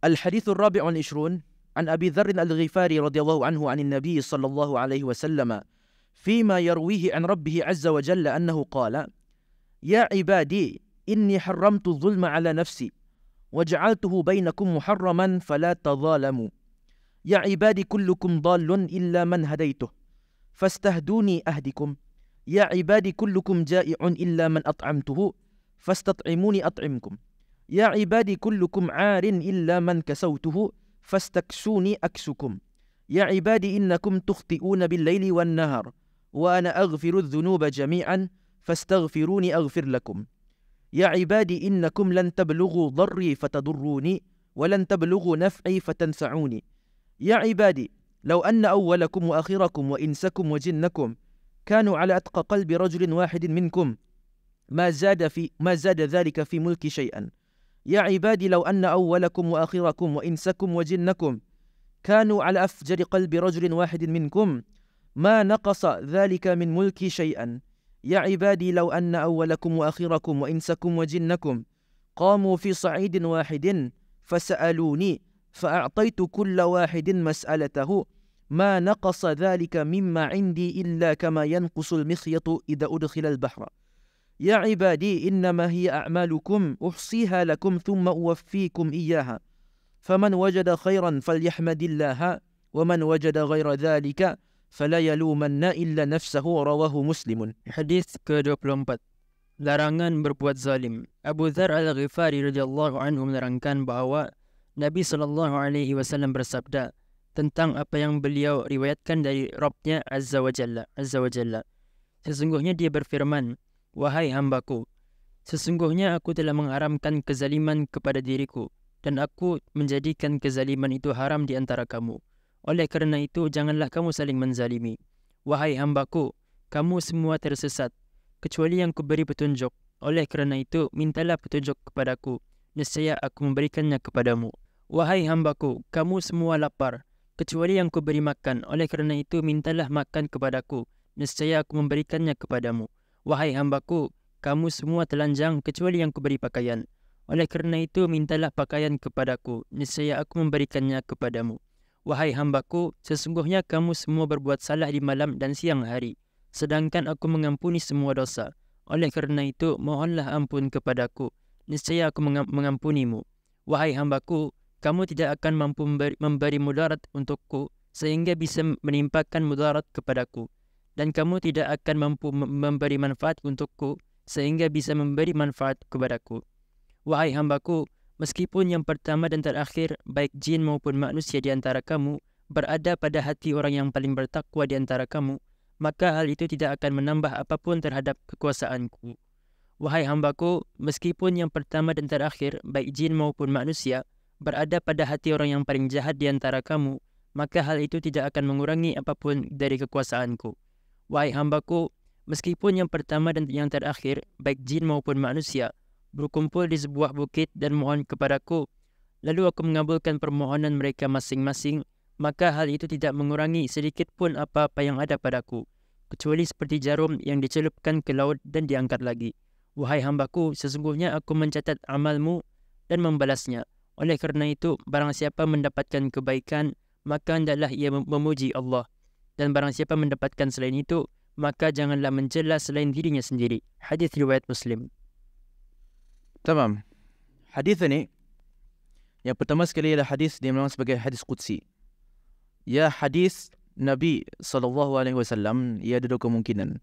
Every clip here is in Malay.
الحديث الرابع والعشرون عن أبي ذر الغفاري رضي الله عنه عن النبي صلى الله عليه وسلم فيما يرويه عن ربه عز وجل أنه قال: يا عبادي إني حرمت الظلم على نفسي وجعلته بينكم محرما فلا تظالموا. يا عبادي كلكم ضال إلا من هديته فاستهدوني أهدكم. يا عبادي كلكم جائع إلا من أطعمته فاستطعموني أطعمكم. يا عبادي كلكم عار إلا من كسوته فاستكسوني أكسكم. يا عبادي إنكم تخطئون بالليل والنهار وأنا أغفر الذنوب جميعا فاستغفروني أغفر لكم. يا عبادي إنكم لن تبلغوا ضري فتضروني ولن تبلغوا نفعي فتنفعوني. يا عبادي لو أن أولكم وآخركم وإنسكم وجنكم كانوا على أتقى قلب رجل واحد منكم ما زاد ذلك في ملكي شيئا. يا عبادي لو أن أولكم وآخركم وإنسكم وجنكم كانوا على أفجر قلب رجل واحد منكم ما نقص ذلك من ملكي شيئا. يا عبادي لو أن أولكم وآخركم وإنسكم وجنكم قاموا في صعيد واحد فسألوني فأعطيت كل واحد مسألته ما نقص ذلك مما عندي إلا كما ينقص المخيط إذا أدخل البحر. يا عبادي إنما هي أعمالكم أحصيها لكم ثم أوفيكم إياها فمن وجد خيرا فليحمد الله ومن وجد غير ذلك فلا يلومن إلا نفسه. رواه مسلم. Hadis ke-24. Larangan berbuat zalim. Abu Dzar Al-Ghifari radhiyallahu anhu menerangkan bahawa Nabi SAW bersabda tentang apa yang beliau riwayatkan dari Rabb-Nya Azza wa Jalla. Sesungguhnya dia berfirman, wahai hambaku, sesungguhnya aku telah mengharamkan kezaliman kepada diriku dan aku menjadikan kezaliman itu haram di antara kamu. Oleh kerana itu, janganlah kamu saling menzalimi. Wahai hambaku, kamu semua tersesat, kecuali yang kuberi petunjuk. Oleh kerana itu, mintalah petunjuk kepadaku, nescaya aku memberikannya kepadamu. Wahai hambaku, kamu semua lapar, kecuali yang kuberi makan. Oleh kerana itu, mintalah makan kepadaku, nescaya aku memberikannya kepadamu. Wahai hambaku, kamu semua telanjang, kecuali yang kuberi pakaian. Oleh kerana itu, mintalah pakaian kepadaku, nescaya aku memberikannya kepadamu. Wahai hambaku, sesungguhnya kamu semua berbuat salah di malam dan siang hari, sedangkan aku mengampuni semua dosa. Oleh kerana itu, mohonlah ampun kepadaku, nescaya aku mengampunimu. Wahai hambaku, kamu tidak akan mampu memberi mudarat untukku sehingga bisa menimpakan mudarat kepadaku, dan kamu tidak akan mampu memberi manfaat untukku sehingga bisa memberi manfaat kepadaku. Wahai hambaku, meskipun yang pertama dan terakhir, baik jin maupun manusia di antara kamu, berada pada hati orang yang paling bertakwa di antara kamu, maka hal itu tidak akan menambah apapun terhadap kekuasaanku. Wahai hambaku, meskipun yang pertama dan terakhir, baik jin maupun manusia, berada pada hati orang yang paling jahat di antara kamu, maka hal itu tidak akan mengurangi apapun dari kekuasaanku. Wahai hambaku, meskipun yang pertama dan yang terakhir, baik jin maupun manusia, berkumpul di sebuah bukit dan mohon kepadaku, lalu aku mengabulkan permohonan mereka masing-masing, maka hal itu tidak mengurangi sedikit pun apa-apa yang ada padaku, kecuali seperti jarum yang dicelupkan ke laut dan diangkat lagi. Wahai hambaku, sesungguhnya aku mencatat amalmu dan membalasnya. Oleh kerana itu, barang siapa mendapatkan kebaikan, maka hendaklah ia memuji Allah. Dan barang siapa mendapatkan selain itu, maka janganlah mencela selain dirinya sendiri. Hadis riwayat Muslim. Tamam. Hadis ini yang pertama sekali adalah hadis dinamakan sebagai hadis qudsi. Ya, hadis Nabi SAW, ia ada dua kemungkinan.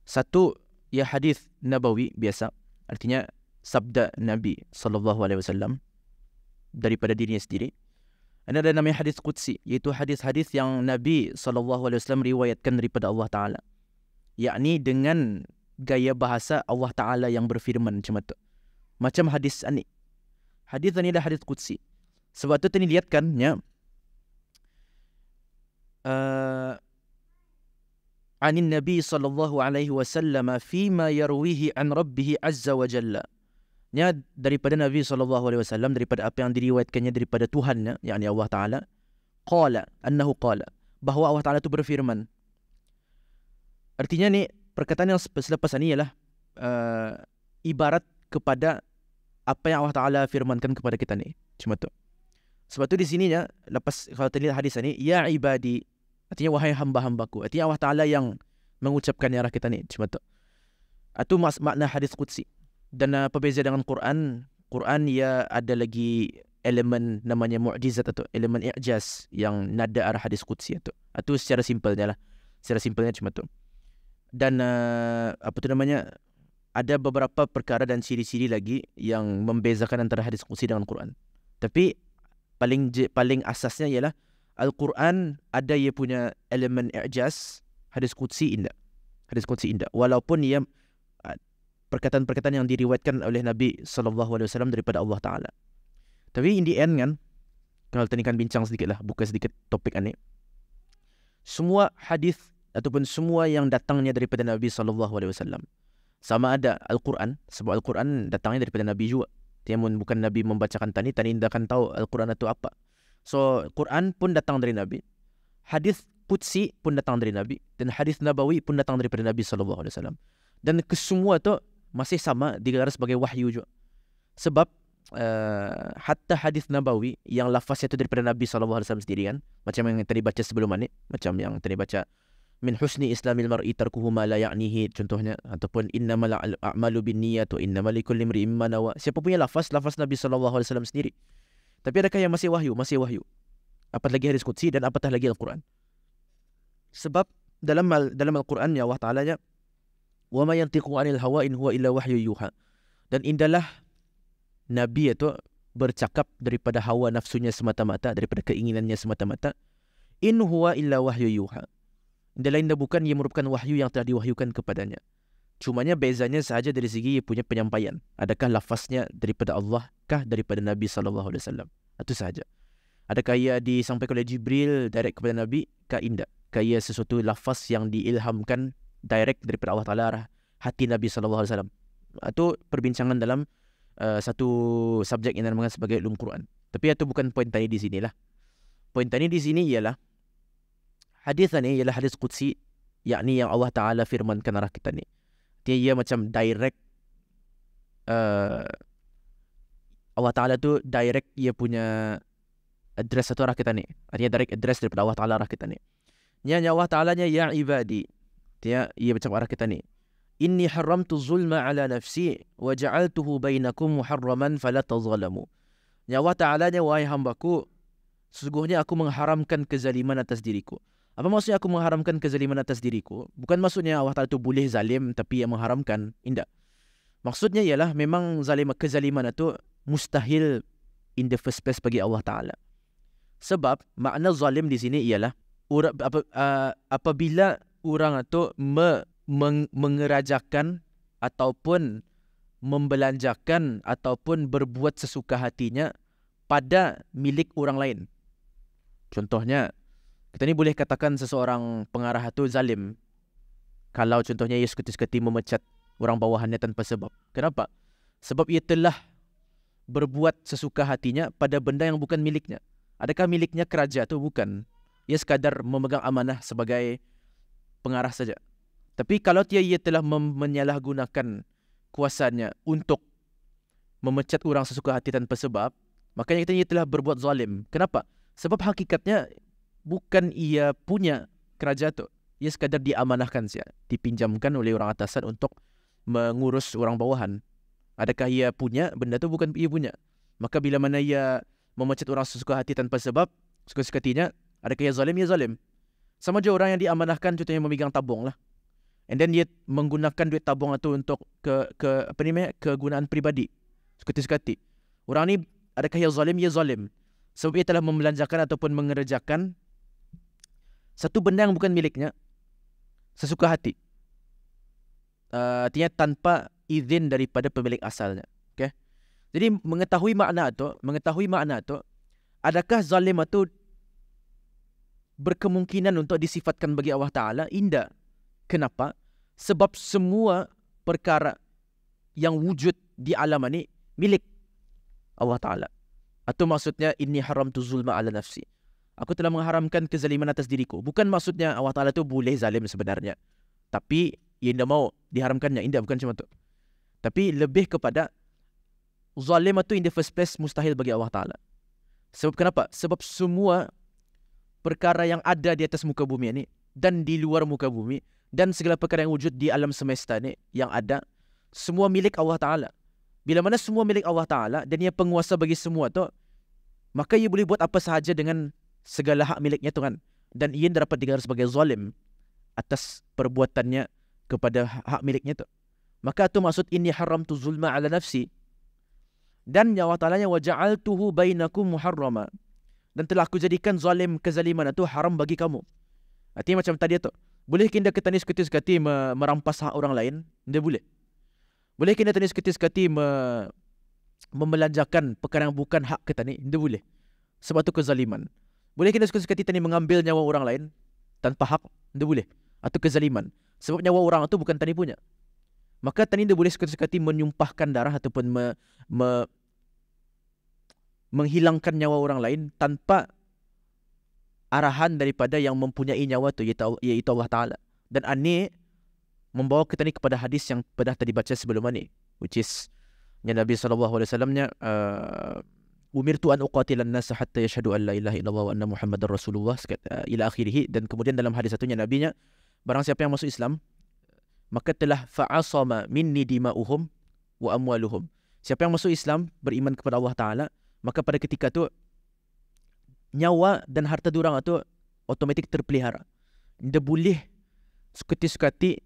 Satu, ya hadis nabawi biasa, artinya sabda Nabi SAW daripada dirinya sendiri. Ini ada namanya hadis qudsi, iaitu hadis-hadis yang Nabi SAW riwayatkan daripada Allah Ta'ala, yakni dengan gaya bahasa Allah Ta'ala yang berfirman macam itu. Macam hadis ini. Hadis ini adalah hadis qudsi. Sebab itu tadi lihatkan ya, anin Nabi sallallahu alaihi wasallam fima yarwihi an rabbih azza wa jalla. Ya, daripada Nabi sallallahu alaihi wasallam, daripada apa yang diriwayatkannya daripada Tuhannya, yakni Allah Taala, annahu qala, bahawa Allah Taala itu berfirman. Artinya ni perkataan yang selepas ini ialah ibarat kepada apa yang Allah Ta'ala firmankan kepada kita ni. Cuma tu. Sebab tu di sininya, lepas kalau tadi hadis ni, ya ibadi, artinya wahai hamba-hambaku. Artinya Allah Ta'ala yang mengucapkan arah kita ni. Cuma tu. Itu makna hadis qudsi. Dan perbeza dengan Quran, Quran ia ada lagi elemen namanya mu'jizat atau elemen i'jaz yang nada arah hadis qudsi itu. Itu secara simpelnya lah. Secara simpelnya cuma tu. Dan apa tu namanya, ada beberapa perkara dan ciri-ciri lagi yang membezakan antara hadis qudsi dengan Quran. Tapi paling asasnya ialah Al-Quran ada ia punya elemen i'jaz, hadis qudsi indah. Hadis qudsi indah. Walaupun ia perkataan-perkataan yang diriwayatkan oleh Nabi SAW daripada Allah Ta'ala. Tapi in the end kan, kalau tadi kan bincang sedikit lah, buka sedikit topik ini. Semua hadis ataupun semua yang datangnya daripada Nabi SAW, sama ada Al-Quran, sebab Al-Quran datangnya daripada Nabi juga. Tiamun bukan Nabi membacakan tani tidak akan tahu Al-Quran itu apa. So, Quran pun datang dari Nabi. Hadis qudsi pun datang dari Nabi. Dan hadis nabawi pun datang daripada Nabi SAW. Dan kesemua tu masih sama digelar sebagai wahyu juga. Sebab hatta hadis nabawi yang lafaznya itu daripada Nabi SAW sendiri kan, macam yang tadi baca sebelum ni, macam yang tadi baca min husni islamil mar'i tarkuhu ma la ya'nihi contohnya, ataupun innamal a'malu binniyat wa innamal likulli imri'in ma nawa. Siapa punya lafaz Nabi SAW sendiri. Tapi adakah yang masih wahyu? Masih wahyu. Apatah lagi hadis qudsi dan apatah lagi Al-Quran. Sebab dalam Al-Quran ya Allah Ta'ala nya wa ma yantiqu 'anil hawa in huwa illa wahyu yuha. Dan indahlah Nabi itu bercakap daripada hawa nafsunya semata-mata, daripada keinginannya semata-mata. In huwa illa wahyu yuha. Dan lain dan bukan, ia merupakan wahyu yang telah diwahyukan kepadanya. Cumanya bezanya sahaja dari segi ia punya penyampaian. Adakah lafaznya daripada Allah kah daripada Nabi SAW? Itu sahaja. Adakah ia disampaikan oleh Jibril direct kepada Nabi kah indah? Kah ia sesuatu lafaz yang diilhamkan direct daripada Allah Ta'ala arah hati Nabi SAW? Itu perbincangan dalam satu subjek yang dinamakan sebagai ulum Quran. Tapi itu bukan poin tadi di sinilah. Poin tadi di sini ialah hadis ni ialah hadis qudsi, yakni yang Allah Ta'ala firmankan arah kita ni. Dia macam direct Allah Ta'ala tu direct ia punya address satu arah kita ni. Artinya direct address daripada Allah Ta'ala arah kita ni. Nya Allah Ta'ala nya ya ibadi. Ia macam arah kita ni. Inni haramtu zulma ala nafsi wa ja'altuhu bainakum muharraman fala tazalamu. Ya Allah Ta'ala nya wahai hambaku, sesungguhnya aku mengharamkan kezaliman atas diriku. Apa maksudnya aku mengharamkan kezaliman atas diriku? Bukan maksudnya Allah Ta'ala itu boleh zalim tapi yang mengharamkan. Tidak. Maksudnya ialah memang kezaliman itu mustahil in the first place bagi Allah Ta'ala. Sebab makna zalim di sini ialah apabila orang itu mengerajakan ataupun membelanjakan ataupun berbuat sesuka hatinya pada milik orang lain. Contohnya, kita ni boleh katakan seseorang pengarah itu zalim kalau contohnya ia seketi-seketi memecat orang bawahannya tanpa sebab. Kenapa? Sebab ia telah berbuat sesuka hatinya pada benda yang bukan miliknya. Adakah miliknya kerajaan itu? Bukan. Ia sekadar memegang amanah sebagai pengarah saja. Tapi kalau ia telah menyalahgunakan kuasanya untuk memecat orang sesuka hati tanpa sebab, makanya ia telah berbuat zalim. Kenapa? Sebab hakikatnya bukan ia punya kerajaan itu. Ia sekadar diamanahkan saja, dipinjamkan oleh orang atasan untuk mengurus orang bawahan. Adakah ia punya? Benda itu bukan ia punya. Maka bila mana ia memecat orang sesuka hati tanpa sebab, suka-suka hatinya, adakah ia zalim? Ia zalim. Sama je orang yang diamanahkan, contohnya memegang tabung lah. And then dia menggunakan duit tabung itu untuk kegunaan peribadi. Suka-suka hati. Orang ni adakah ia zalim? Ia zalim. Sebab ia telah membelanjakan ataupun mengerjakan satu benda yang bukan miliknya sesuka hati. Artinya tanpa izin daripada pemilik asalnya. Okay? Jadi mengetahui makna itu, adakah zalim itu berkemungkinan untuk disifatkan bagi Allah Ta'ala? Tidak. Kenapa? Sebab semua perkara yang wujud di alam ini milik Allah Ta'ala. Atau maksudnya inni haramtu zulma ala nafsi. Aku telah mengharamkan kezaliman atas diriku. Bukan maksudnya Allah Ta'ala itu boleh zalim sebenarnya. Tapi ia tidak mau diharamkannya. Tidak, bukan cuma itu. Tapi lebih kepada zalim itu in the first place mustahil bagi Allah Ta'ala. Sebab kenapa? Sebab semua perkara yang ada di atas muka bumi ini dan di luar muka bumi dan segala perkara yang wujud di alam semesta ni yang ada, semua milik Allah Ta'ala. Bila mana semua milik Allah Ta'ala dan ia penguasa bagi semua tu, maka ia boleh buat apa sahaja dengan segala hak miliknya tu kan. Dan ia dapat digelar sebagai zalim atas perbuatannya kepada hak miliknya tu. Maka itu maksud inni haramtu zulma ala nafsi. Dan Allah Ta'ala wa ja'altuhu bainakum muharrama. Dan telah aku jadikan zalim, kezaliman itu haram bagi kamu. Artinya macam tadi tu. Boleh kita ni sekati-sekati merampas hak orang lain? Tidak boleh. Boleh kita ni sekati-sekati membelanjakan perkara yang bukan hak kita ni? Tidak boleh. Sebab itu kezaliman. Boleh kita sekati-sekati tadi mengambil nyawa orang lain tanpa hak? Tidak boleh. Atau kezaliman. Sebab nyawa orang itu bukan tadi punya. Maka tadi dia boleh sekati-sekati menyumpahkan darah ataupun menghilangkan nyawa orang lain tanpa arahan daripada yang mempunyai nyawa itu, iaitu Allah Ta'ala. Dan ini membawa kita ni kepada hadis yang pernah tadi baca sebelum ini, which is yang Nabi SAW-nya umirtu an uqatilan nasa hatta yashhadu an la ilaha illallah wa anna muhammadar rasulullah ila akhirih. Dan kemudian dalam hadis satunya Nabinya, barang siapa yang masuk Islam maka telah fa'asama minni dima'uhum wa amwaluhum. Siapa yang masuk Islam, beriman kepada Allah Ta'ala, maka pada ketika tu nyawa dan harta diorang itu otomatik terpelihara. Dia boleh sekati-sekati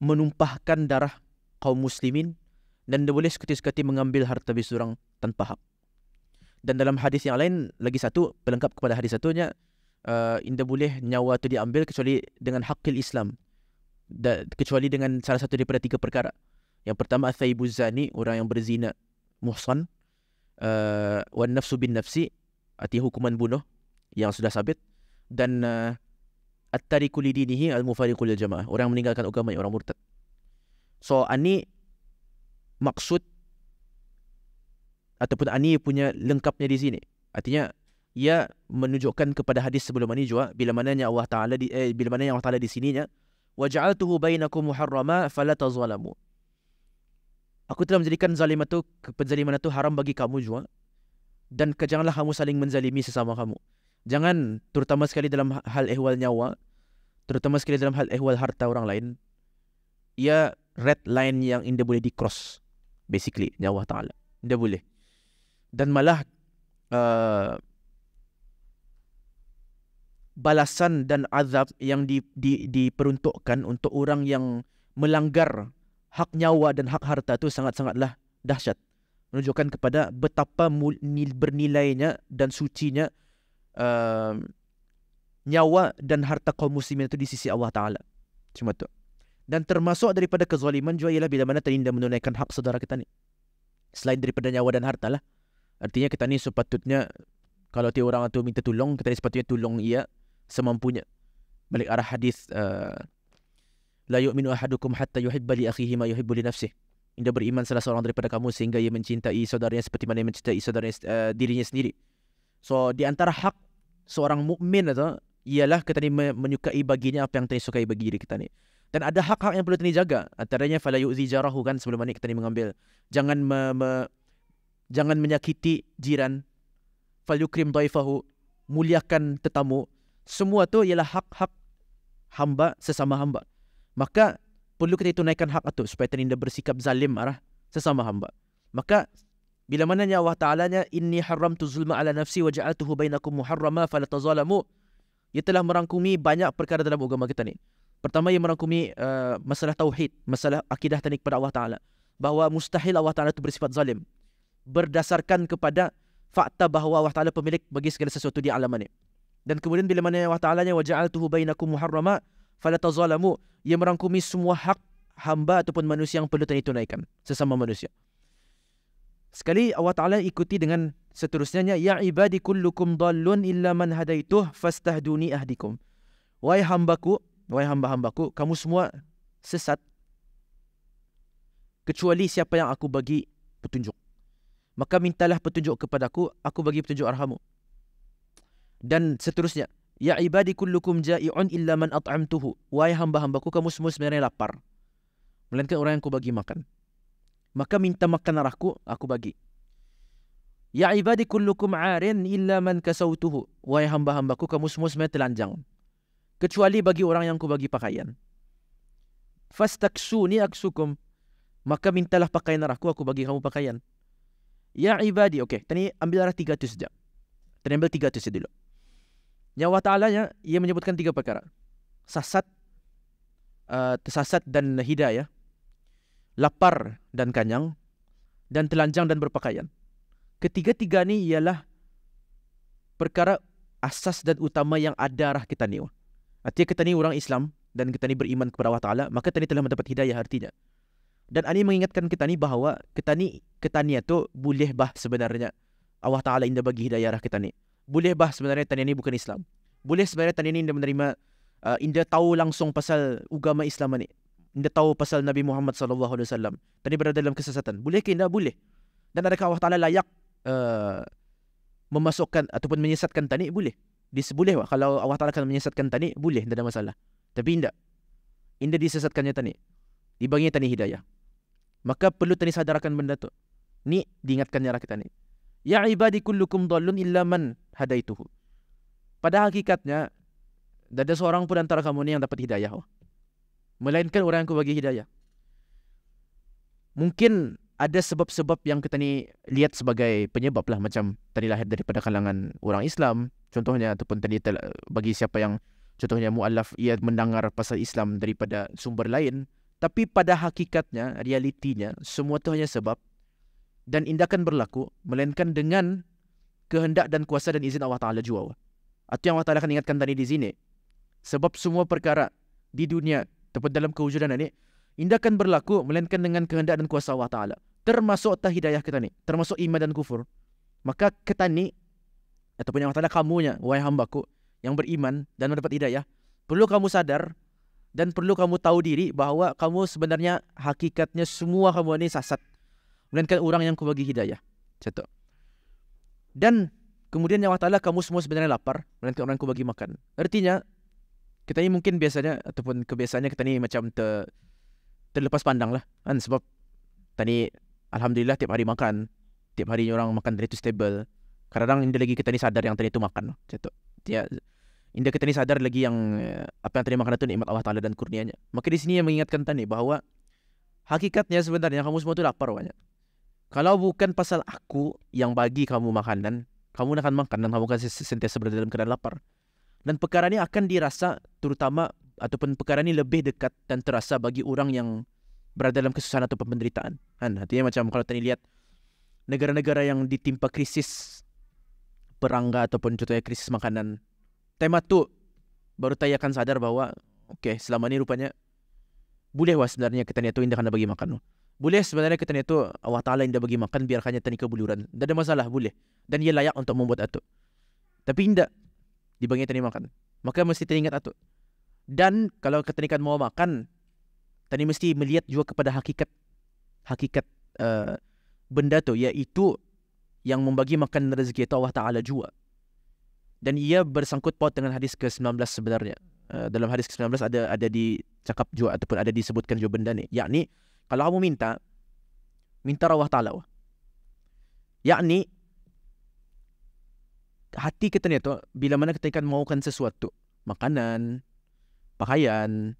menumpahkan darah kaum muslimin, dan dia boleh sekati-sekati mengambil harta diorang tanpa hak. Dan dalam hadis yang lain lagi satu pelengkap kepada hadis satunya, indah boleh nyawa itu diambil kecuali dengan hakil Islam, kecuali dengan salah satu daripada 3 perkara. Yang pertama athaibuz zani, orang yang berzina muhsan, wan nafsu bin nafsi, arti hukuman bunuh yang sudah sabit, dan at-tariku li dinihi al-mufariqu lil jamaah, orang yang meninggalkan agama, orang murtad. So ani maksud ataupun ani punya lengkapnya di sini. Artinya ia menunjukkan kepada hadis sebelum ini juga, bila mana Allah Ta'ala di sininya wa ja'altuhu bainakum muharrama fala tazalamu. Aku telah menjadikan penzaliman itu haram bagi kamu juga, dan janganlah kamu saling menzalimi sesama kamu. Jangan, terutama sekali dalam hal ehwal nyawa, terutama sekali dalam hal ehwal harta orang lain, ia red line yang tidak boleh di-cross, basically, nyawa Ta'ala. Tidak boleh. Dan malah balasan dan azab yang diperuntukkan untuk orang yang melanggar hak nyawa dan hak harta itu sangat-sangatlah dahsyat. Menunjukkan kepada betapa bernilainya dan sucinya nyawa dan harta kaum muslimin itu di sisi Allah Ta'ala. Cuma itu. Dan termasuk daripada kezaliman juga ialah bila mana terindah menunaikan hak saudara kita ni. Selain daripada nyawa dan harta lah. Artinya kita ni sepatutnya, kalau tiada orang itu minta tolong, kita ni sepatutnya tolong ia semampunya. Balik arah hadis la yu'minu ahadukum hatta yuhibba li akhihi ma yuhibbu li nafsihi. Tidak beriman salah seorang daripada kamu sehingga ia mencintai saudaranya seperti mana ia mencintai saudaranya dirinya sendiri. So di antara hak seorang mukmin itu ialah kita ni menyukai baginya apa yang kita sukai bagi diri kita ni. Dan ada hak-hak yang perlu kita ni jaga. Antaranya fala yu'zi jarahu, kan sebelum ni kita ni mengambil. Jangan jangan menyakiti jiran. Fal yukrim dhaifahu, muliakan tetamu. Semua tu ialah hak-hak hamba sesama hamba. Maka perlu kita tunaikan hak itu supaya tidak bersikap zalim arah sesama hamba. Maka bila mananya Allah Ta'alanya inni haramtu zulma ala nafsi wa ja'altuhu bainakum muharrama fala tazalamu, ia telah merangkumi banyak perkara dalam agama kita ni. Pertama, ia merangkumi masalah tauhid, masalah akidah tadi kepada Allah Ta'ala, bahawa mustahil Allah Ta'ala itu bersifat zalim, berdasarkan kepada fakta bahawa Allah Ta'ala pemilik bagi segala sesuatu di alam ini. Dan kemudian bila mana Allah Ta'alanya wa ja'altuhu bainakum muharrama fala tazalamu, ia merangkumi semua hak hamba ataupun manusia yang perlu tunaikan sesama manusia. Sekali Allah Ta'ala ikuti dengan seterusnya, ya ibadi kullukum dallun illa man hadaituh fastahduni ahdikum. Wahai hambaku, wahai hamba-hambaku, kamu semua sesat kecuali siapa yang aku bagi petunjuk. Maka mintalah petunjuk kepadaku, aku bagi petunjuk arhamu. Dan seterusnya, ya ibadi kullukum ja'i'un illa man at'amtuhu. Wahai hamba-hambaku, kamu semua sebenarnya lapar, melainkan orang yang aku bagi makan. Maka minta makan arahku, aku bagi. Ya ibadi kullukum arin illa man kasautuhu. Wahai hamba-hambaku, kamu semua sebenarnya telanjang, kecuali bagi orang yang ku bagi pakaian. Fastaksuni aksukum. Maka mintalah pakaian aku bagi kamu pakaian. Ya ibadi. Okey, tadi ambil arah 3 tu saja. Tadi ambil 3 tu saja dulu. Yang Allah Ta'ala ia menyebutkan 3 perkara. Tersasat dan hidayah, lapar dan kenyang, dan telanjang dan berpakaian. Ketiga-tiga ni ialah perkara asas dan utama yang ada arah kita ni. Artinya kita ni orang Islam dan kita ni beriman kepada Allah Ta'ala, maka kita ni telah mendapat hidayah artinya. Dan ini mengingatkan kita ni bahawa kita ni tu boleh bah sebenarnya Allah Ta'ala indah bagi hidayah arah kita ni. Boleh bah sebenarnya tanya ni bukan Islam. Boleh sebenarnya tanya ni indah menerima, indah tahu langsung pasal agama Islam ni. Indah tahu pasal Nabi Muhammad SAW. Tadi berada dalam kesesatan. Boleh ke indah? Boleh. Dan adakah Allah Ta'ala layak memasukkan ataupun menyesatkan tani? Boleh. Boleh wah. Kalau Allah Ta'ala akan menyesatkan tani, boleh, tidak ada masalah. Tapi indah disesatkannya tani, dibagi tani hidayah. Maka perlu tani sadarkan benda tu. Ni diingatkannya arah kita ni. Ya ibadi kullukum dhallun illa man hadaituhu. Pada hakikatnya tidak ada seorang pun antara kamu ni yang dapat hidayah, melainkan orang yang ku bagi hidayah. Mungkin ada sebab-sebab yang kita ni lihat sebagai penyebab lah, macam tadi lahir daripada kalangan orang Islam contohnya, ataupun tadi bagi siapa yang contohnya mu'allaf, ia mendengar pasal Islam daripada sumber lain. Tapi pada hakikatnya, realitinya, semua itu hanya sebab, dan indakan berlaku melainkan dengan kehendak dan kuasa dan izin Allah Ta'ala jua. Atau yang Allah Ta'ala akan ingatkan tadi di sini, sebab semua perkara di dunia ataupun dalam kewujudan ini indakan berlaku melainkan dengan kehendak dan kuasa Allah Ta'ala, termasuk hidayah kita ni, termasuk iman dan kufur. Maka kita ni ataupun yang Allah Ta'ala kamunya, wahai hambaku yang beriman dan mendapat hidayah, perlu kamu sadar dan perlu kamu tahu diri bahawa kamu sebenarnya hakikatnya semua kamu ini sasat, melainkan orang yang ku bagi hidayah. Contoh. Dan kemudian yang Allah Ta'ala kamu semua sebenarnya lapar, melainkan orang yang ku bagi makan. Artinya kita ni mungkin biasanya ataupun kebiasaannya kita ni macam terlepas pandang lah kan, sebab tadi alhamdulillah tiap hari makan, tiap hari orang makan dari itu stable. Kadang-kadang indah lagi kita ni sadar yang tadi itu makan contoh. Indah kita ni sadar lagi yang apa yang tadi makan itu nikmat Allah Ta'ala dan kurnianya. Maka di sini yang mengingatkan tadi bahawa hakikatnya sebenarnya kamu semua tu lapar banyak. Kalau bukan pasal aku yang bagi kamu makanan, kamu akan makan dan kamu akan sentiasa berada dalam keadaan lapar. Dan perkara ini akan dirasa terutama, ataupun perkara ini lebih dekat dan terasa bagi orang yang berada dalam kesusahan atau penderitaan. Kan? Artinya macam kalau tadi lihat negara-negara yang ditimpa krisis perangga ataupun contohnya krisis makanan, tema tu baru saya akan sadar bahawa okey, selama ni rupanya boleh wah sebenarnya kita ni tu indah kena bagi makan. Boleh sebenarnya kita ni tu Allah Ta'ala indah bagi makan biar hanya tani kebuluran. Tak ada masalah, boleh. Dan ia layak untuk membuat atu. Tapi indah dibagi tani makan, maka mesti teringat atu. Dan kalau kita ni kan mau makan, tani mesti melihat juga kepada hakikat benda tu, iaitu yang membagi makan rezeki itu Allah Ta'ala juga. Dan ia bersangkut paut dengan hadis ke-19 sebenarnya. Dalam hadis ke-19 ada dicakap juga ataupun ada disebutkan juga benda ni, yakni kalau kamu minta Allah Ta'ala, yakni hati kita ni tu bila mana kita kan maukan sesuatu, makanan, pakaian,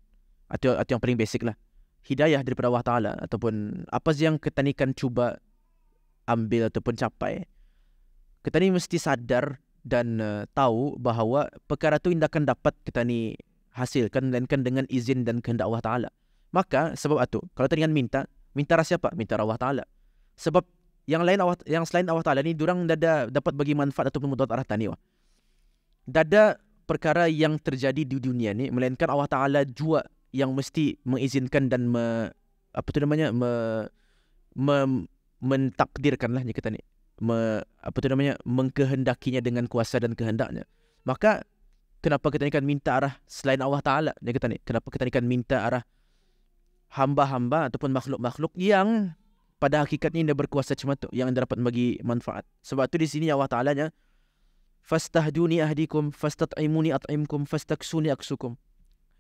atau yang paling basic lah, hidayah daripada Allah Ta'ala, ataupun apa yang kita ni kan cuba ambil ataupun capai, kita ni mesti sadar dan tahu bahawa perkara tu tidak akan dapat kita ni hasilkan melainkan dengan izin dan kehendak Allah Ta'ala. Maka sebab itu kalau tadi kan minta rahsia apa? Minta Allah Ta'ala. Sebab yang selain Allah Ta'ala ni diorang tidak dapat bagi manfaat ataupun mudarat arah tani. Tak ada perkara yang terjadi di dunia ni melainkan Allah Ta'ala juga yang mesti mengizinkan dan mentakdirkan lah kita ni, mengkehendakinya dengan kuasa dan kehendaknya. Maka kenapa kita ni kan minta arah selain Allah Ta'ala ni kita ni? Kenapa kita ni kan minta arah hamba-hamba ataupun makhluk-makhluk yang pada hakikatnya dia berkuasa macam tu, yang dapat bagi manfaat. Sebab tu di sini Allah Ta'ala-nya fastahduni ahdikum fastat'imuni at'imkum fastaksuni aksukum.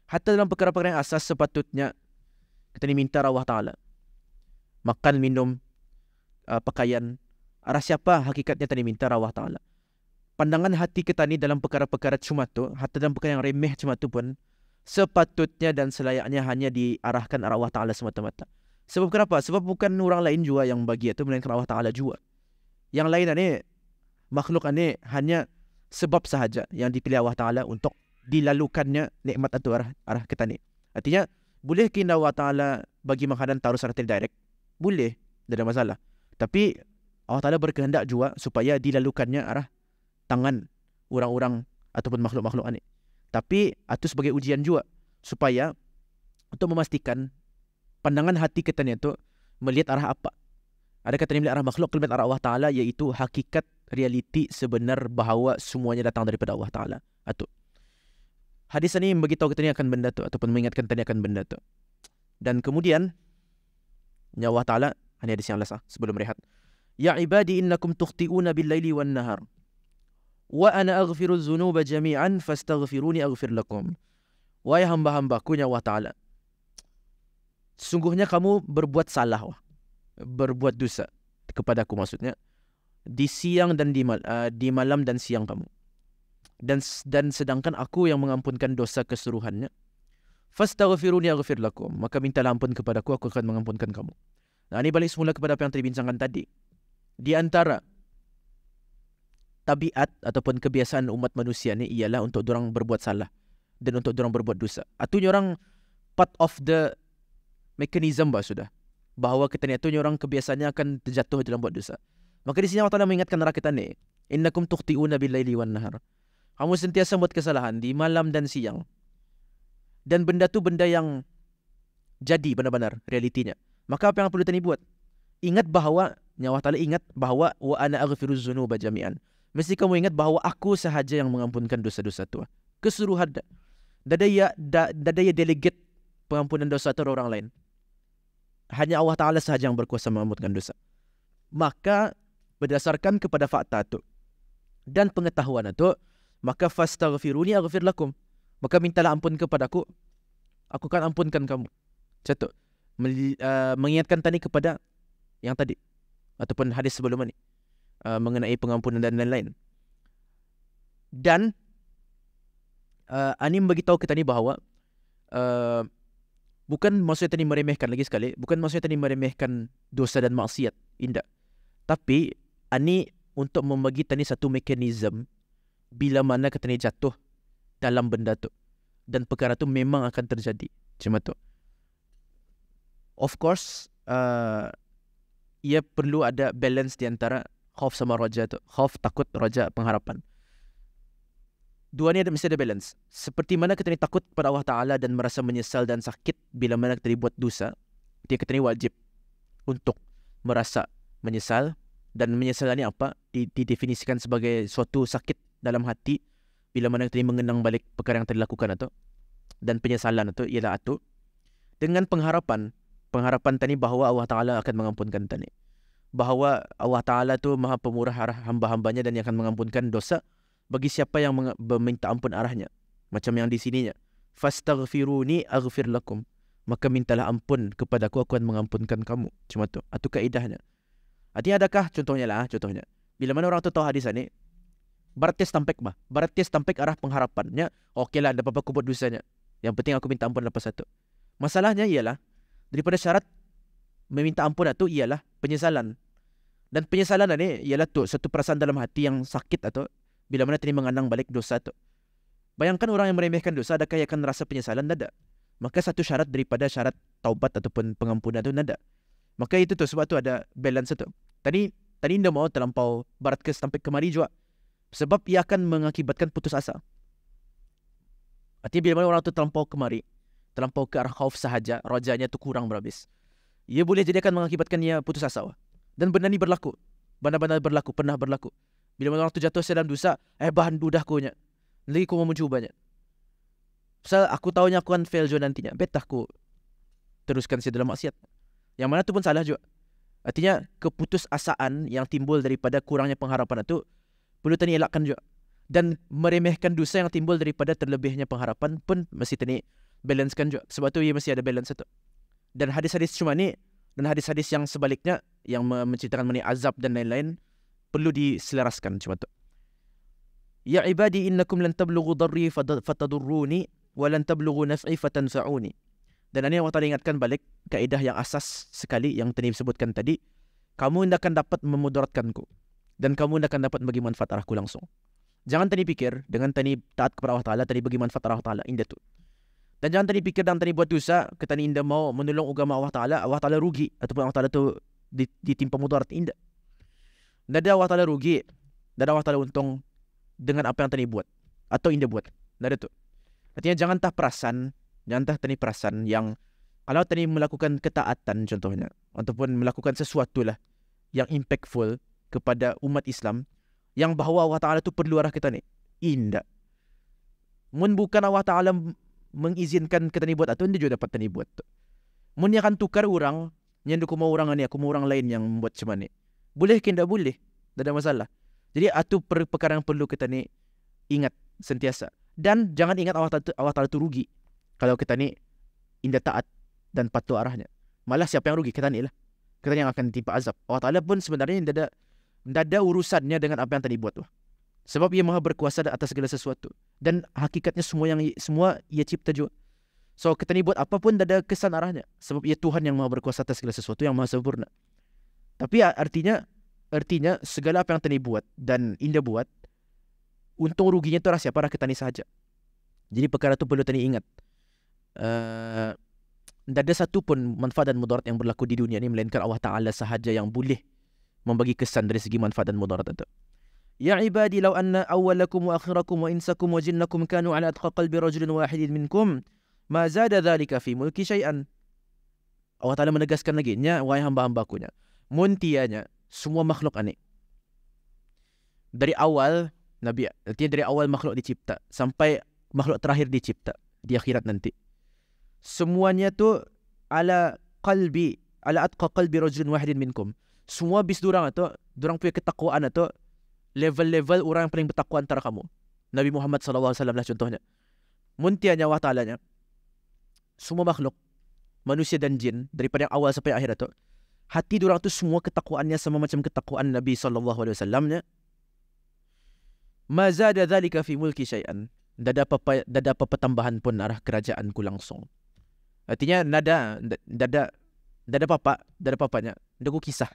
Hatta dalam perkara-perkara yang asas sepatutnya kita ni minta Allah Ta'ala, makan, minum, pakaian, arah siapa hakikatnya tadi minta Allah Ta'ala. Pandangan hati kita ni dalam perkara-perkara cuma tu, hatta dalam perkara yang remeh cuma tu pun, sepatutnya dan selayaknya hanya diarahkan arah Allah Ta'ala semata-mata. Sebab kenapa? Sebab bukan orang lain jua yang bagi itu, melainkan Allah Ta'ala jua. Yang lain ni, makhluk ni hanya sebab sahaja yang dipilih Allah Ta'ala untuk dilalukannya nikmat itu arah kita ni. Artinya, boleh kena Allah Ta'ala bagi makanan taruh secara direct? Boleh, tidak ada masalah. Tapi Allah Ta'ala berkehendak juga supaya dilalukannya arah tangan orang-orang ataupun makhluk-makhluk ini. Tapi itu sebagai ujian juga supaya untuk memastikan pandangan hati kita ni itu melihat arah apa. Ada kata ni melihat arah makhluk, melihat arah Allah Ta'ala, iaitu hakikat realiti sebenar bahawa semuanya datang daripada Allah Ta'ala. Itu. Hadis ini memberitahu kita ni akan benda tu ataupun mengingatkan kita ni akan benda tu. Dan kemudian Allah Ta'ala, ini hadis yang last sebelum rehat. Ya ibadi innakum tukhti'una bil-laili wan-nahar. Wa ana aghfiru dzunuba jami'an fastaghfiruni aghfir lakum. Wahai hamba-hambaku, ya Allah Ta'ala, sesungguhnya kamu berbuat salah, berbuat dosa kepadaku, maksudnya di siang dan di malam dan siang kamu. Dan sedangkan aku yang mengampunkan dosa keseluruhannya. Fastaghfiruni aghfir lakum. Maka mintalah ampun kepadaku, aku akan mengampunkan kamu. Nah, ini balik semula kepada apa yang terbincangkan tadi. Di antara tabiat ataupun kebiasaan umat manusia ni ialah untuk dorang berbuat salah dan untuk dorang berbuat dosa. Atunya orang part of the mechanism sudah. Bahawa kita ni atunya orang kebiasaannya akan terjatuh dalam buat dosa. Maka di sini Allah Ta'ala mengingatkan rakyat kita ni, innakum tukhti'una bil-laili wan-nahar. Kamu sentiasa buat kesalahan di malam dan siang. Dan benda tu benda yang jadi benar-benar realitinya. Maka apa yang perlu tani buat? Ingat bahawa Allah Ta'ala ingat bahawa wa ana aghfiru dzunuba jami'an. Mesti kamu ingat bahawa aku sahaja yang mengampunkan dosa-dosa tu. Keseluruhan. Dada ya delegate pengampunan dosa tu orang lain. Hanya Allah Ta'ala sahaja yang berkuasa mengampunkan dosa. Maka berdasarkan kepada fakta tu dan pengetahuan itu, maka fastaghfiruni aghfir lakum. Maka mintalah ampun kepadaku, aku akan ampunkan kamu. Contoh, mengingatkan tadi kepada yang tadi ataupun hadis sebelum ini mengenai pengampunan dan lain-lain. Dan ini beritahu kita ni bahawa bukan maksudnya tadi meremehkan lagi sekali, bukan maksudnya tadi meremehkan dosa dan maksiat, indah. Tapi ini untuk membagi tadi satu mekanisme bila mana kita ni jatuh dalam benda tu dan perkara tu memang akan terjadi. Cuma tu. Of course, ia perlu ada balance di antara khauf sama raja tu. Khauf, takut, raja, pengharapan. Dua ni mesti ada balance. Seperti mana kita ni takut kepada Allah Ta'ala dan merasa menyesal dan sakit bila mana kita ni buat dosa, dia kita ni wajib untuk merasa menyesal. Dan menyesal ni apa? Didefinisikan sebagai suatu sakit dalam hati bila mana kita ni mengenang balik perkara yang telah dilakukan itu. Dan penyesalan itu ialah itu dengan pengharapan tadi bahawa Allah Ta'ala akan mengampunkan tadi. Bahawa Allah Ta'ala tu maha pemurah hamba-hambanya dan yang akan mengampunkan dosa bagi siapa yang meminta ampun arahnya. Macam yang di sininya. Fastaghfiruni aghfir lakum. Maka mintalah ampun kepadaku, aku akan mengampunkan kamu. Cuma tu. Itu kaedahnya. Artinya adakah contohnya bila mana orang tu tahu hadis ni, baratis tampek arah pengharapannya, okeylah ada apa-apa aku buat dosanya. Yang penting aku minta ampun lepas satu. Masalahnya ialah daripada syarat meminta ampun itu ialah penyesalan. Dan penyesalan ni ialah tu satu perasaan dalam hati yang sakit atau bila mana tadi mengenang balik dosa tu. Bayangkan orang yang meremehkan dosa, adakah ia akan rasa penyesalan? Nada. Maka satu syarat daripada syarat taubat ataupun pengampunan itu nada. Maka itu tu sebab tu ada balance tu. Tadi dia mau terlampau barat ke sampai kemari juga. Sebab ia akan mengakibatkan putus asa. Artinya bila mana orang tu terlampau kemari, terlampau ke arah khauf sahaja, rajanya tu kurang berhabis. Ia boleh jadi akan mengakibatkan ia putus asa. Dan benda ni berlaku. Benar-benar berlaku, pernah berlaku. Bila mana orang tu jatuh dalam dosa, bahan dudahku nya. Lagi aku mau mencubanya. Pasal aku tahunya aku akan fail juga nantinya. Betah aku teruskan saya dalam maksiat. Yang mana tu pun salah juga. Artinya keputusasaan yang timbul daripada kurangnya pengharapan itu perlu tani elakkan juga. Dan meremehkan dosa yang timbul daripada terlebihnya pengharapan pun mesti tani balancekan juga. Sebab tu ia mesti ada balance itu. Dan hadis-hadis cuma ni dan hadis-hadis yang sebaliknya yang menceritakan mengenai azab dan lain-lain perlu diselaraskan cuma tu. Ya ibadi innakum lan tablughu darri fatadurruni wa lan tablughu naf'i fatanfa'uni. Dan ini Allah Ta'ala ingatkan balik kaedah yang asas sekali yang tadi disebutkan tadi. Kamu tidak akan dapat memudaratkanku dan kamu tidak akan dapat bagi manfaat arahku langsung. Jangan tadi pikir dengan tadi taat kepada Allah Ta'ala tadi bagi manfaat Allah Ta'ala, indah tu. Dan jangan tadi pikir dan tadi buat dosa kita ni indah mau menolong agama Allah Ta'ala rugi ataupun Allah Ta'ala tu ditimpa mudarat, indah. Tidak ada Allah Ta'ala rugi, tidak ada Allah Ta'ala untung dengan apa yang tadi buat atau indah buat. Tidak ada tu. Artinya jangan tadi perasan yang kalau tadi melakukan ketaatan contohnya ataupun melakukan sesuatu lah yang impactful kepada umat Islam yang bahawa Allah Ta'ala tu perlu arah kita ni. Indah. Mun bukan Allah Ta'ala mengizinkan kita ni buat atau dia juga dapat tadi buat tu. Mun dia akan tukar orang yang aku mau orang ni, aku mau orang lain yang buat macam ni. Boleh ke tidak boleh? Tak ada masalah. Jadi itu perkara yang perlu kita ni ingat sentiasa. Dan jangan ingat Allah Ta'ala tu rugi kalau kita ni indah taat dan patuh arahnya. Malah siapa yang rugi? Kita ni lah. Kita yang akan timpa azab. Allah Ta'ala pun sebenarnya tidak ada urusannya dengan apa yang tadi buat tu. Sebab ia maha berkuasa atas segala sesuatu. Dan hakikatnya semua ia cipta juga. So kita ni buat apapun tidak ada kesan arahnya. Sebab ia Tuhan yang maha berkuasa atas segala sesuatu yang maha sempurna. Tapi artinya segala apa yang tadi buat dan indah buat, untung ruginya tu arah siapa? Arah kita ni sahaja. Jadi perkara tu perlu tadi ingat. Tidak ada satu pun manfaat dan mudarat yang berlaku di dunia ni melainkan Allah Ta'ala sahaja yang boleh membagi kesan dari segi manfaat dan mudarat itu. Ya ibadi law anna awwalakum wa akhirakum wa insakum wa jinnakum kanu ala atqa qalbi rajulin wahidin minkum ma zada dhalika fi mulki syai'an. Allah Ta'ala menegaskan lagi, nya wahai hamba-hambaku nya, muntianya semua makhluk ini dari awal Nabi, artinya dari awal makhluk dicipta sampai makhluk terakhir dicipta di akhirat nanti, semuanya tu ala atqa qalbi rajulin wahidin minkum. Semua bis durang punya ketakwaan atau level-level orang yang paling bertakwa antara kamu. Nabi Muhammad SAW lah contohnya. Muntianya Allah Ta'ala nya semua makhluk manusia dan jin daripada yang awal sampai akhir itu, hati durang tu semua ketakwaannya sama macam ketakwaan Nabi SAW nya. Ma zada dhalika fi mulki syai'an. Tidak ada apa tambahan pun arah kerajaanku langsung. Artinya nada apa-apanya. Nada ku kisah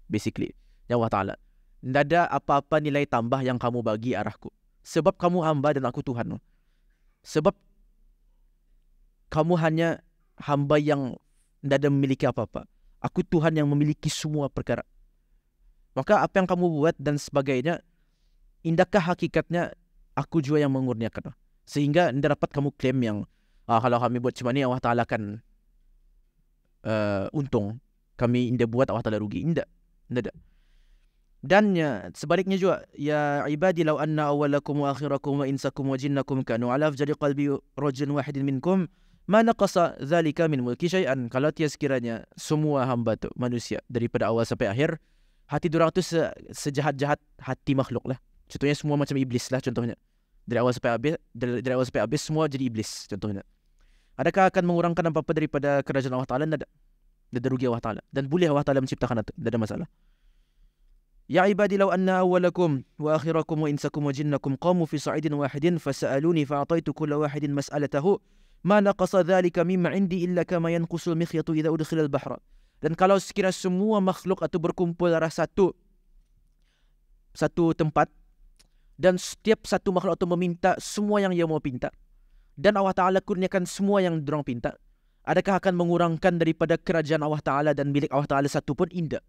basically ya Allah Ta'ala. Tidak ada apa-apa nilai tambah yang kamu bagi arahku. Sebab kamu hamba dan aku Tuhan. Sebab kamu hanya hamba yang tidak ada memiliki apa-apa. Aku Tuhan yang memiliki semua perkara. Maka apa yang kamu buat dan sebagainya, indahkah hakikatnya aku juga yang mengurniakan. Sehingga tidak dapat kamu klaim yang kalau kami buat macam ni Allah Ta'ala kan untung. Kami indah buat Allah Ta'ala rugi. Tidak. Dan sebaliknya juga, ya ibadi law anna awwalakum wa akhirakum wa insakum wa jinnakum kanu ala afjari qalbi rajulin wahidin minkum ma naqasa dhalika min mulki syai'an. Kalau tiada sekiranya semua hamba tu manusia daripada awal sampai akhir, hati durang tu sejahat-jahat hati makhluk lah. Contohnya semua macam iblis lah contohnya. Dari awal sampai habis semua jadi iblis contohnya. Adakah akan mengurangkan apa-apa daripada kerajaan Allah Ta'ala? Tidak ada rugi Allah Ta'ala. Dan boleh Allah Ta'ala menciptakan itu. Tidak ada masalah. Ya ibadi law anna awwalakum wa akhirakum wa insakum wa jinnakum qamu fi sa'idin wahidin fasa'aluni fa'ataitu kulla wahidin mas'alatahu ma naqasa dhalika mimma indi illa kama yanqusul mikhyatu idza udkhila al-bahra. Dan kalau sekiranya semua makhluk atau berkumpul arah satu tempat dan setiap satu makhluk atau meminta semua yang ia mau pinta dan Allah Ta'ala kurniakan semua yang dorang pinta, adakah akan mengurangkan daripada kerajaan Allah Ta'ala dan milik Allah Ta'ala satu pun? Tidak.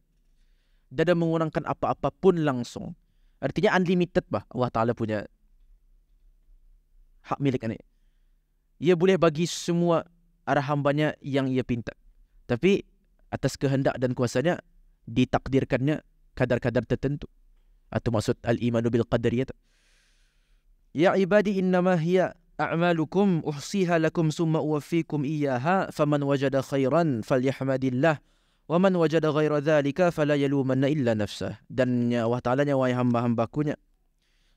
Tidak ada mengurangkan apa-apa pun langsung. Artinya unlimited bah Allah Ta'ala punya hak milik ini. Ia boleh bagi semua arah hambanya yang ia pinta. Tapi atas kehendak dan kuasanya ditakdirkannya kadar-kadar tertentu. Atau maksud al-imanu bil qadariyat. Ya ibadi innama hiya a'malukum uhsiha lakum summa uwaffikum iyyaha faman wajada khairan falyahmadillah wa man wajada ghaira dhalika fala yalumanna illa nafsah. Dan Allah Ta'ala nya wahai hamba-hambakunya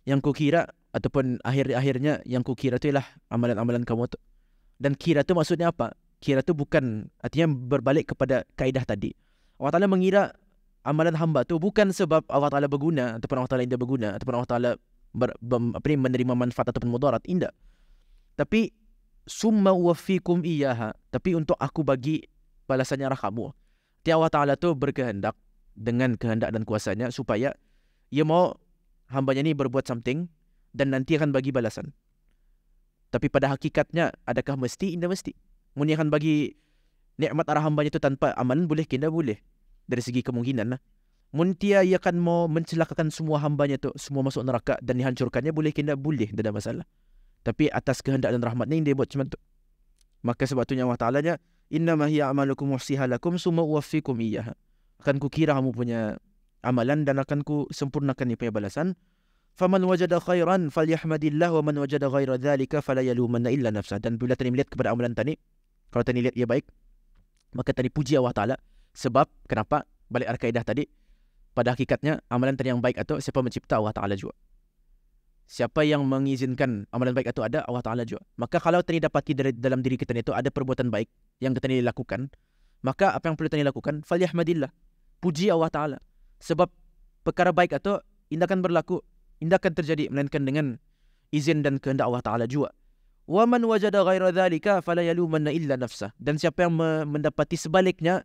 yang kukira ataupun akhir-akhirnya yang kukira tu ialah amalan-amalan kamu tu. Dan kira tu maksudnya apa? Kira tu bukan artinya berbalik kepada kaedah tadi. Allah Ta'ala mengira amalan hamba tu bukan sebab Allah Ta'ala berguna ataupun Allah Ta'ala tidak berguna ataupun Allah Ta'ala menerima manfaat ataupun mudarat, tidak. Tapi summa wafikum iyaha, tapi untuk aku bagi balasannya arah kamu. Allah Ta'ala tu berkehendak dengan kehendak dan kuasanya supaya ia mau hambanya ni berbuat something dan nanti akan bagi balasan. Tapi pada hakikatnya adakah mesti? Tidak mesti. Mun akan bagi nikmat arah hambanya tu tanpa amalan boleh, tidak boleh. Dari segi kemungkinan lah. Mun ia akan mau mencelakakan semua hambanya tu, semua masuk neraka dan dihancurkannya, boleh, tidak boleh, tidak ada masalah. Tapi atas kehendak dan rahmatnya dia buat macam tu. Maka sebab tu Allah Ta'ala nya innama hiya amalukum wahsihalakum summa uwaffikum iyyaha. Akan ku kira kamu punya amalan dan akan ku sempurnakan dia punya balasan. Faman wajada khairan falyahmadillah wa man wajada ghaira dzalika fala yalumanna illa nafsah. Dan bila tadi melihat kepada amalan tadi, kalau tadi lihat ia baik, maka tadi puji Allah Ta'ala. Sebab kenapa? Balik al-kaidah tadi, pada hakikatnya amalan tadi yang baik itu siapa mencipta? Allah Ta'ala juga. Siapa yang mengizinkan amalan baik itu ada? Allah Ta'ala juga. Maka kalau tadi dapati dalam diri kita itu ada perbuatan baik yang kita ni lakukan, maka apa yang perlu kita lakukan? Falyahmadillah. Puji Allah Ta'ala. Sebab perkara baik itu tidak akan berlaku, tidak akan terjadi melainkan dengan izin dan kehendak Allah Ta'ala juga. Wa man wajada ghaira dzalika fala yalumanna illa nafsah. Dan siapa yang mendapati sebaliknya,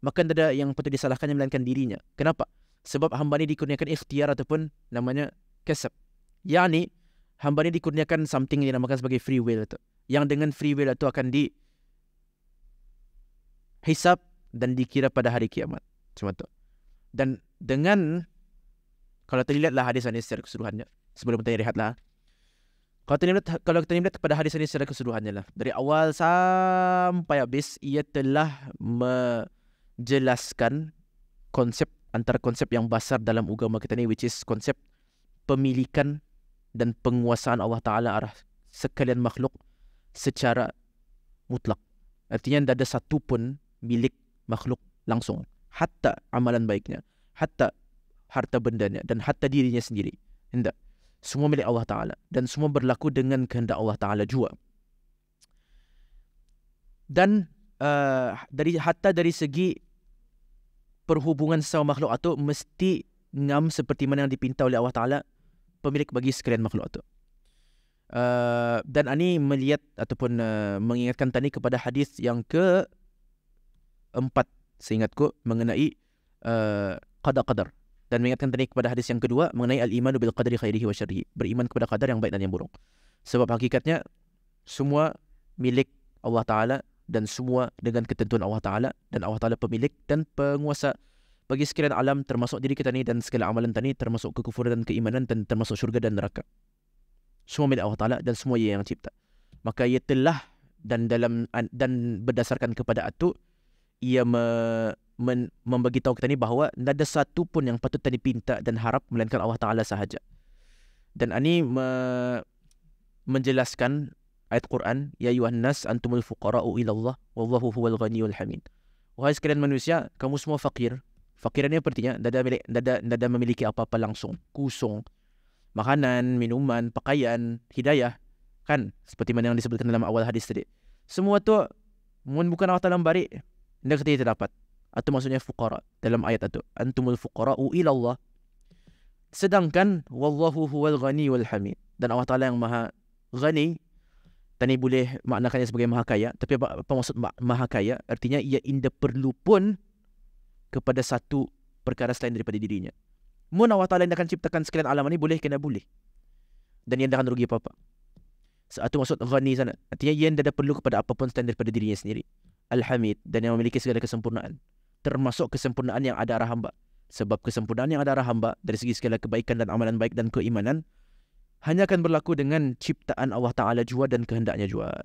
maka tidak ada yang patut disalahkannya melainkan dirinya. Kenapa? Sebab hamba ni dikurniakan ikhtiar ataupun namanya kasab. Yani hamba ni dikurniakan something yang dinamakan sebagai free will itu. Yang dengan free will itu akan dihisab dan dikira pada hari kiamat. Cuma tu. Dan dengan, kalau kita lihatlah hadis ini secara keseluruhannya, sebelum kita rehatlah. Kalau kita lihat pada hadis ini secara keseluruhannya lah, dari awal sampai habis, ia telah menjelaskan konsep, antara konsep yang besar dalam agama kita ni, which is konsep pemilikan dan penguasaan Allah Ta'ala arah sekalian makhluk secara mutlak. Artinya tidak ada satu pun milik makhluk langsung. Hatta amalan baiknya, hatta harta bendanya, dan hatta dirinya sendiri. Tidak. Semua milik Allah Ta'ala. Dan semua berlaku dengan kehendak Allah Ta'ala juga. Dan dari segi perhubungan sesama makhluk itu mesti ngam seperti mana yang dipinta oleh Allah Ta'ala pemilik bagi sekalian makhluk itu. Dan ini melihat ataupun mengingatkan tadi kepada hadis yang keempat seingatku mengenai qada-qadar, dan mengingatkan tadi kepada hadis yang kedua mengenai al-imanu bil qadri khairihi wa syarrihi, beriman kepada qadar yang baik dan yang buruk. Sebab hakikatnya semua milik Allah Ta'ala dan semua dengan ketentuan Allah Ta'ala, dan Allah Ta'ala pemilik dan penguasa bagi sekalian alam, termasuk diri kita ni dan segala amalan tadi, termasuk kekufuran dan keimanan, dan termasuk syurga dan neraka. Semua milik Allah Ta'ala dan semua ia yang cipta. Maka ia telah dan berdasarkan kepada itu, ia membagi tahu kita ni bahawa tidak ada satu pun yang patut tadi pinta dan harap melainkan Allah Ta'ala sahaja. Dan ini menjelaskan ayat Quran, ya ayuhan nas antumul fuqara'u ila Allah wallahu huwal ghaniyul hamid. Wahai sekalian manusia, kamu semua fakir. Fakirannya artinya tidak ada memiliki apa-apa langsung, kosong. Makanan, minuman, pakaian, hidayah, kan? Seperti mana yang disebutkan dalam awal hadis tadi. Semua tu bukan Allah Ta'ala bari, tidak kita dapat. Atau maksudnya fuqara dalam ayat itu, antumul fuqara'u ila Allah. Sedangkan wallahu huwal ghaniyul hamid, dan Allah Ta'ala yang maha ghani. Tadi boleh maknakannya sebagai maha kaya, tapi apa maksud maha kaya? Artinya ia tidak perlu pun kepada satu perkara selain daripada dirinya. Mun Allah Ta'ala yang akan ciptakan sekalian alam ini, boleh kena boleh. Dan ia tidak akan rugi apa-apa. Satu maksud ghani sana. Artinya ia tidak perlu kepada apapun selain daripada dirinya sendiri. Al-Hamid, dan yang memiliki segala kesempurnaan. Termasuk kesempurnaan yang ada arah hamba. Sebab kesempurnaan yang ada arah hamba dari segi segala kebaikan dan amalan baik dan keimanan hanya akan berlaku dengan ciptaan Allah Ta'ala jua dan kehendaknya jua.